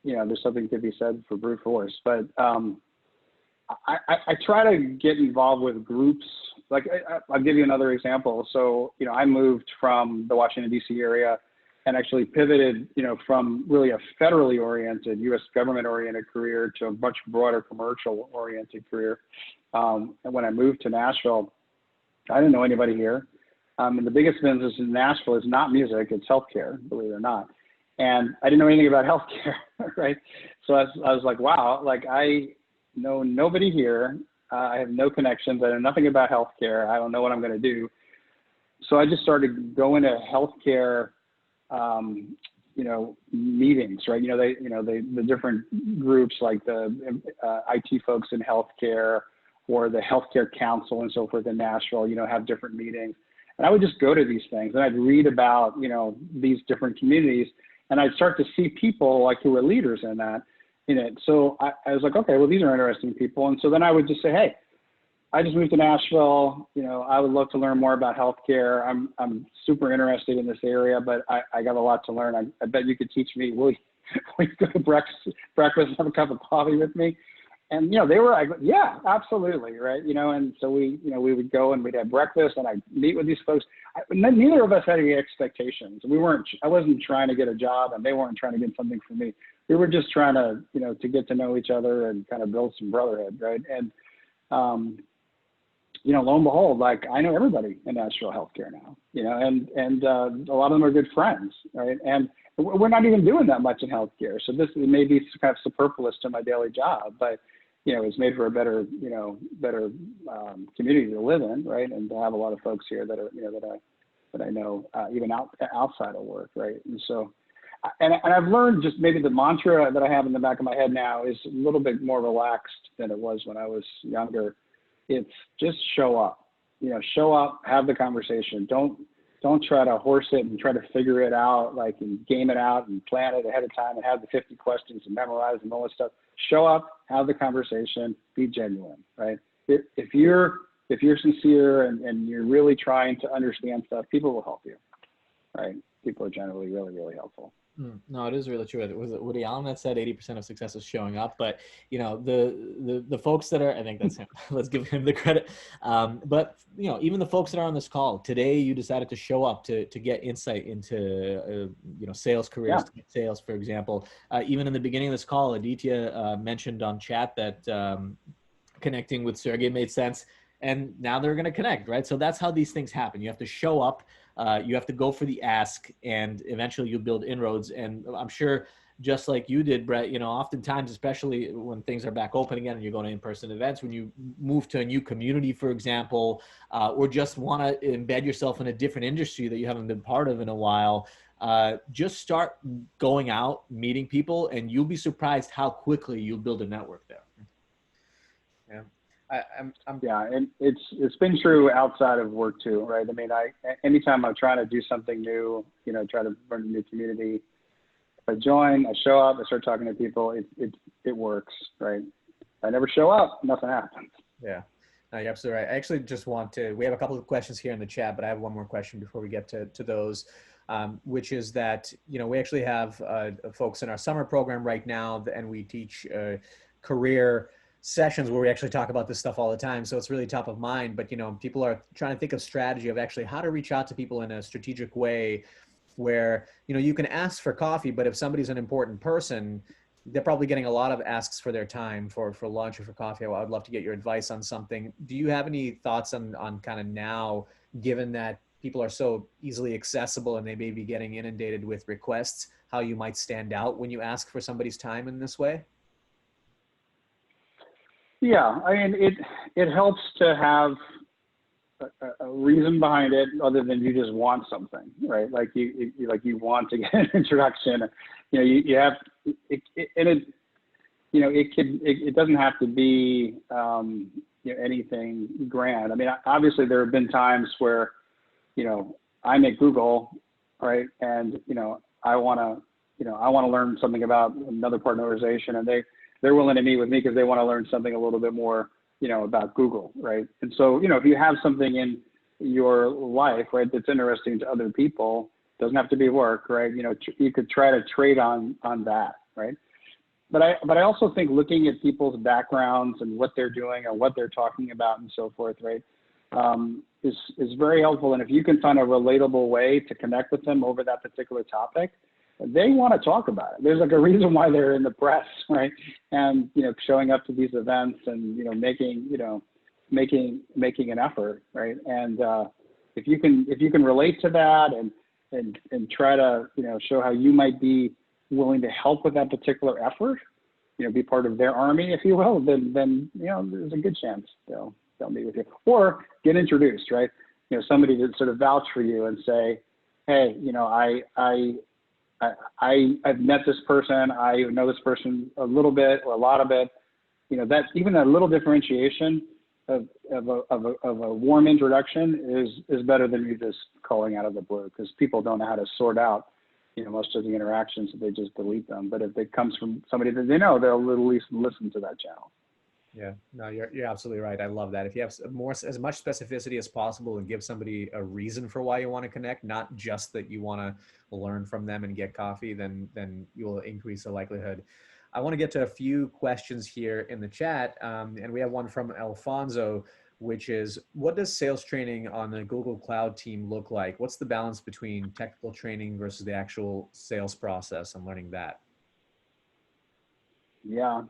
there's something to be said for brute force. But I try to get involved with groups. Like, I'll give you another example. So, I moved from the Washington, D.C. area and actually pivoted, from really a federally oriented, U.S. government oriented career to a much broader commercial oriented career. And when I moved to Nashville, I didn't know anybody here. And the biggest business in Nashville is not music, it's healthcare, believe it or not. And I didn't know anything about healthcare, right? So I was like, wow, like I know nobody here. I have no connections. I know nothing about healthcare. I don't know what I'm going to do. So I just started going to healthcare meetings, right? The different groups, like the IT folks in healthcare, or the healthcare council and so forth in Nashville, have different meetings. And I would just go to these things and I'd read about, these different communities, and I'd start to see people like who were leaders in it. So I was like, okay, well, these are interesting people. And so then I would just say, hey, I just moved to Nashville. I would love to learn more about healthcare. I'm super interested in this area, but I got a lot to learn. I bet you could teach me. Will you go to breakfast and have a cup of coffee with me? And, they were like, yeah, absolutely. Right. And so we would go and we'd have breakfast and I'd meet with these folks. Neither of us had any expectations. I wasn't trying to get a job and they weren't trying to get something from me. We were just trying to, to get to know each other and kind of build some brotherhood. Right. And, lo and behold, like I know everybody in Nashville healthcare now, and a lot of them are good friends, right? And we're not even doing that much in healthcare. So this may be kind of superfluous to my daily job, but, it's made for a better community to live in, right? And to have a lot of folks here that are, that I know even outside of work, right? And so, and I've learned just maybe the mantra that I have in the back of my head now is a little bit more relaxed than it was when I was younger. It's just show up, show up, have the conversation. Don't try to horse it and try to figure it out, like, and game it out and plan it ahead of time and have the 50 questions and memorize and all this stuff. Show up, have the conversation, be genuine, right? If you're sincere and you're really trying to understand stuff, people will help you, right? People are generally really, really helpful. No, it is really true. Was it Woody Allen that said 80% of success is showing up? But the folks that are, I think that's him. Let's give him the credit. But even the folks that are on this call today, you decided to show up to get insight into sales careers, sales, for example. Even in the beginning of this call, Aditya mentioned on chat that connecting with Sergey made sense. And now they're going to connect, right? So that's how these things happen. You have to show up, you have to go for the ask, and eventually you build inroads. And I'm sure, just like you did, Brett, oftentimes, especially when things are back open again and you're going to in-person events, when you move to a new community, for example, or just want to embed yourself in a different industry that you haven't been part of in a while, just start going out, meeting people, and you'll be surprised how quickly you'll build a network there. Yeah. Yeah, and it's been true outside of work too, right? I mean, anytime I'm trying to do something new, try to run a new community, if I join, I show up, I start talking to people, it works, right? If I never show up, nothing happens. Yeah, no, you're absolutely right. I actually just we have a couple of questions here in the chat, but I have one more question before we get to those, which is that, we actually have folks in our summer program right now, and we teach career sessions where we actually talk about this stuff all the time. So it's really top of mind, but people are trying to think of strategy of actually how to reach out to people in a strategic way where, you can ask for coffee, but if somebody's an important person, they're probably getting a lot of asks for their time for lunch or for coffee. I would love to get your advice on something. Do you have any thoughts on kind of now, given that people are so easily accessible and they may be getting inundated with requests, how you might stand out when you ask for somebody's time in this way? Yeah, I mean, it helps to have a reason behind it, other than you just want something, right? Like you want to get an introduction. You have it, and it doesn't have to be anything grand. I mean, obviously there have been times where I'm at Google, right, and I want to learn something about another part of the organization, and they're willing to meet with me because they want to learn something a little bit more about Google, right? And so, if you have something in your life, right, that's interesting to other people, doesn't have to be work, right? You could try to trade on that, right? But I also think looking at people's backgrounds and what they're doing or what they're talking about and so forth, right, is very helpful. And if you can find a relatable way to connect with them over that particular topic, they want to talk about it. There's like a reason why they're in the press, right? And showing up to these events and making an effort, right? And if you can relate to that and try to show how you might be willing to help with that particular effort, be part of their army, if you will, then there's a good chance they'll meet with you or get introduced, right? Somebody to sort of vouch for you and say, hey, I've met this person, I know this person a little bit or a lot of it, that even that little differentiation of a warm introduction is better than you just calling out of the blue, because people don't know how to sort out, most of the interactions, so they just delete them. But if it comes from somebody that they know, they'll at least listen to that channel. Yeah, no, you're absolutely right. I love that. If you have as much specificity as possible and give somebody a reason for why you want to connect, not just that you want to learn from them and get coffee, then you will increase the likelihood. I want to get to a few questions here in the chat, and we have one from Alfonso, which is, what does sales training on the Google Cloud team look like? What's the balance between technical training versus the actual sales process and learning that? Yeah.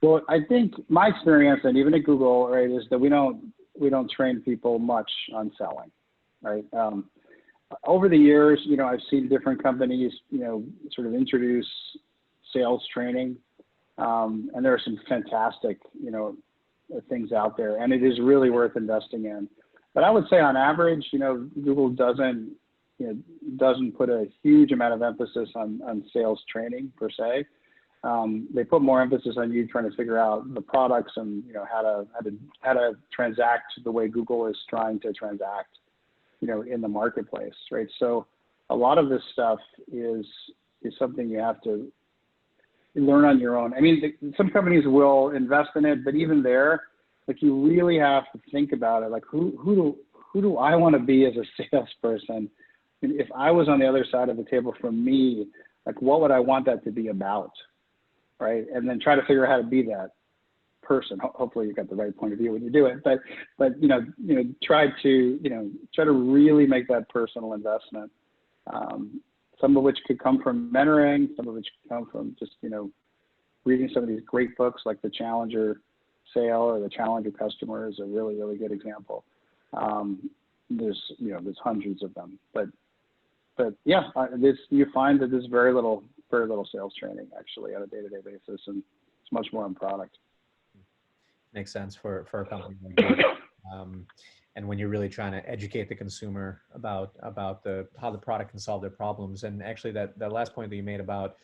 Well, I think my experience, and even at Google, right, is that we don't train people much on selling, right? Over the years, I've seen different companies, sort of introduce sales training, and there are some fantastic, things out there, and it is really worth investing in. But I would say, on average, Google doesn't put a huge amount of emphasis on sales training per se. They put more emphasis on you trying to figure out the products and how to transact the way Google is trying to transact in the marketplace, right? So a lot of this stuff is something you have to learn on your own. I mean, some companies will invest in it, but even there, like, you really have to think about it. Like, who do I want to be as a salesperson? And if I was on the other side of the table from me, like, what would I want that to be about? Right, and then try to figure out how to be that person. Hopefully, you've got the right point of view when you do it. But try to really make that personal investment. Some of which could come from mentoring. Some of which could come from just reading some of these great books, like The Challenger Sale or The Challenger Customer is a really, really good example. There's hundreds of them, but yeah, you find that there's very little sales training actually on a day-to-day basis, and it's much more on product. Makes sense for a company like that. And when you're really trying to educate the consumer about how the product can solve their problems. And actually that last point that you made about,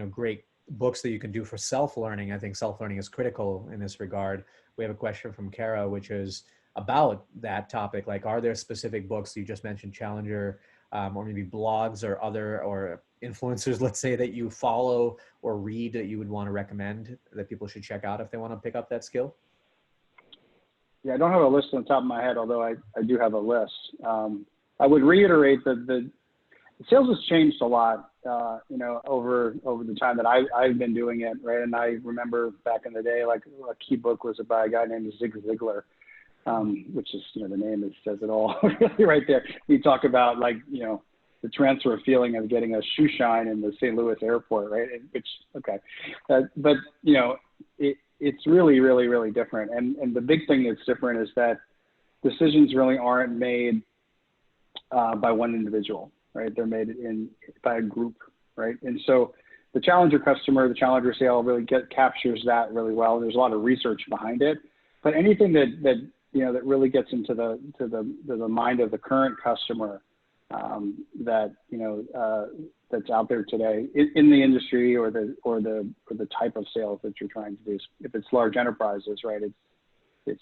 great books that you can do for self-learning, I think self-learning is critical in this regard. We have a question from Kara, which is about that topic. Like, are there specific books, you just mentioned Challenger, or maybe blogs or influencers, let's say, that you follow or read that you would want to recommend that people should check out if they want to pick up that skill? Yeah, I don't have a list on the top of my head, although I do have a list. I would reiterate that sales has changed a lot, you know, over the time that I've been doing it, right? And I remember back in the day, like a key book was by a guy named Zig Ziglar, which is, you know, the name that says it all really right there. He talked about, like, you know, the transfer feeling of getting a shoe shine in the St. Louis airport, right? Which, okay. But, you know, it's really, really, really different. And the big thing that's different is that decisions really aren't made by one individual, right? They're made by a group, right? And so the challenger customer, the challenger sale really captures that really well. There's a lot of research behind it, but anything that you know, that really gets into the mind of the current customer, that, you know, that's out there today in the industry or the type of sales that you're trying to do. If it's large enterprises, right, it's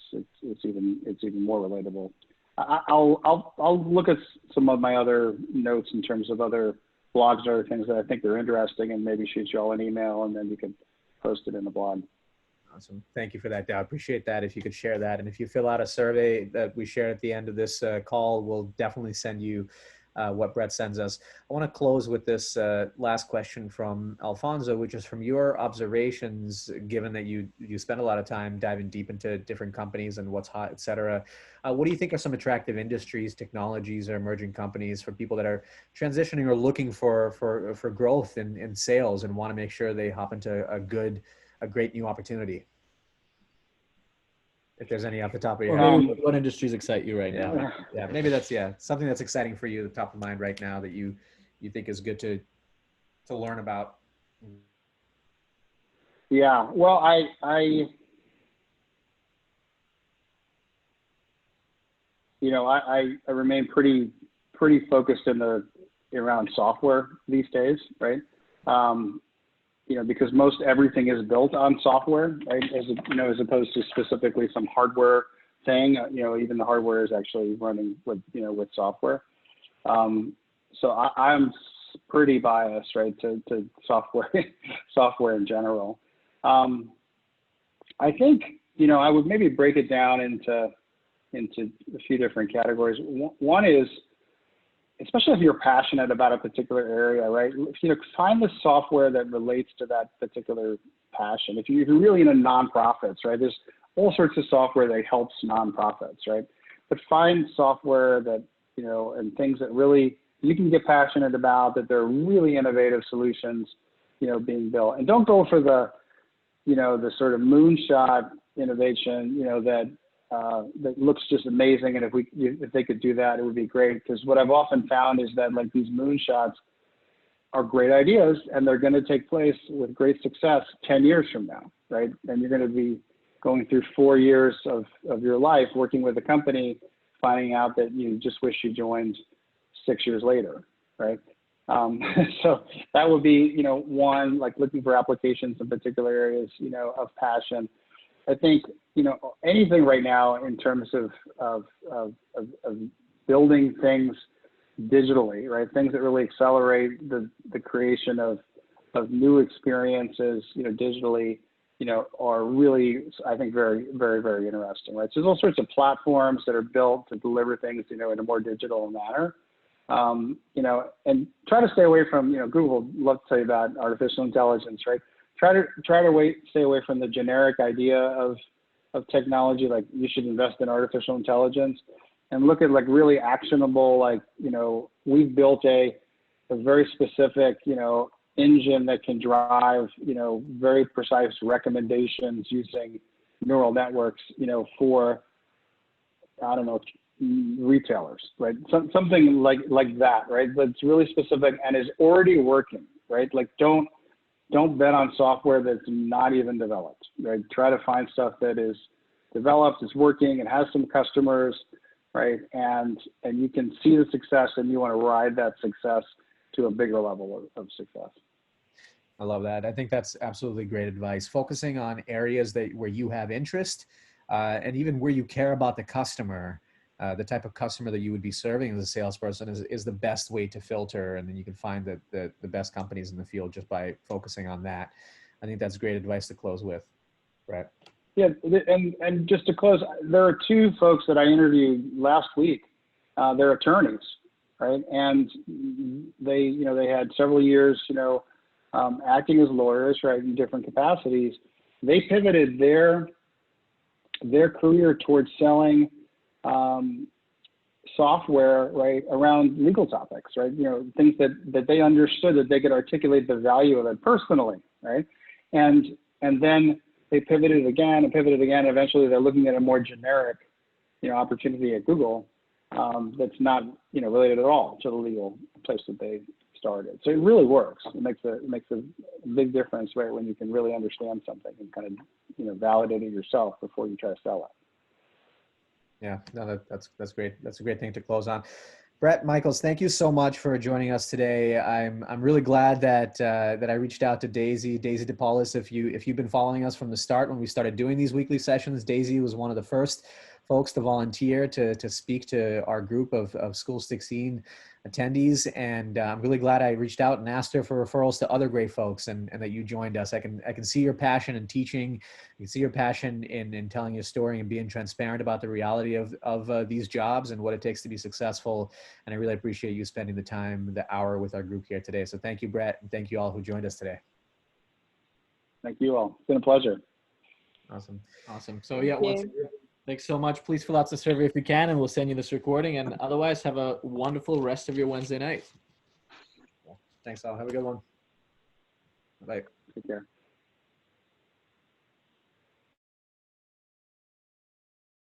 even more relatable. I'll look at some of my other notes in terms of other blogs or other things that I think are interesting, and maybe shoot you all an email, and then you can post it in the blog. Awesome. Thank you for that, Dow. Appreciate that. If you could share that. And if you fill out a survey that we share at the end of this call, we'll definitely send you what Brett sends us. I want to close with this last question from Alfonso, which is from your observations, given that you spend a lot of time diving deep into different companies and what's hot, et cetera. What do you think are some attractive industries, technologies, or emerging companies for people that are transitioning or looking for growth in sales and want to make sure they hop into a great new opportunity? If there's any off the top of your head. What industries excite you right now? Yeah, maybe that's, something that's exciting for you, the top of mind right now that you think is good to learn about. Yeah, well, I you know, I remain pretty focused around software these days, right? You know, because most everything is built on software, right? As opposed to specifically some hardware thing. You know, even the hardware is actually running with software. So I'm pretty biased, right, to software in general. I think, you know, I would maybe break it down into a few different categories. One is, especially if you're passionate about a particular area, right? You know, find the software that relates to that particular passion. If you're really into nonprofits, right? There's all sorts of software that helps nonprofits, right? But find software that, you know, and things that really you can get passionate about, that they're really innovative solutions, you know, being built. And don't go for the, you know, the sort of moonshot innovation, you know, that looks just amazing, and if they could do that, it would be great. Because what I've often found is that, like, these moonshots are great ideas, and they're going to take place with great success 10 years from now, right? And you're going to be going through 4 years of your life working with a company, finding out that you just wish you joined 6 years later, right? So that would be, you know, one, like looking for applications in particular areas, you know, of passion. I think, you know, anything right now in terms of building things digitally, right? Things that really accelerate the creation of new experiences, you know, digitally, you know, are really, I think, very, very, very interesting, right? So there's all sorts of platforms that are built to deliver things, you know, in a more digital manner. You know, and try to stay away from, you know, Google would love to tell you about artificial intelligence, right? Try to stay away from the generic idea of technology, like you should invest in artificial intelligence, and look at like really actionable, like, you know, we've built a very specific, you know, engine that can drive, you know, very precise recommendations using neural networks, you know, for, I don't know, retailers, right? Something like that, right? That's really specific and is already working, right? Like don't bet on software that's not even developed, right? Try to find stuff that is developed, is working, and has some customers, right? And you can see the success, and you want to ride that success to a bigger level of success. I love that. I think that's absolutely great advice. Focusing on areas where you have interest, and even where you care about the customer, the type of customer that you would be serving as a salesperson is the best way to filter. And then you can find the best companies in the field just by focusing on that. I think that's great advice to close with, right? Yeah, and just to close, there are two folks that I interviewed last week. They're attorneys, right? And they had several years, acting as lawyers, right, in different capacities. They pivoted their career towards selling software, right, around legal topics, right? Things that they understood that they could articulate the value of it personally, right? And then they pivoted again and pivoted again. Eventually, they're looking at a more generic, opportunity at Google that's not, related at all to the legal place that they started. So it really works. It makes a big difference, right, when you can really understand something and kind of, validate it yourself before you try to sell it. Yeah, no, that's great. That's a great thing to close on. Brett Michaels, thank you so much for joining us today. I'm really glad that I reached out to Daisy DePaulis. If you've been following us from the start when we started doing these weekly sessions, Daisy was one of the first folks to volunteer to speak to our group of School16 attendees, and I'm really glad I reached out and asked her for referrals to other great folks, and that you joined us. I can see your passion in teaching. You can see your passion in telling your story and being transparent about the reality of these jobs and what it takes to be successful. And I really appreciate you spending the hour with our group here today. So thank you, Brett, and thank you all who joined us today. Thank you all. It's been a pleasure. Awesome. So yeah, thanks so much. Please fill out the survey if you can, and we'll send you this recording. And otherwise, have a wonderful rest of your Wednesday night. Thanks all. Have a good one. Bye. Take care.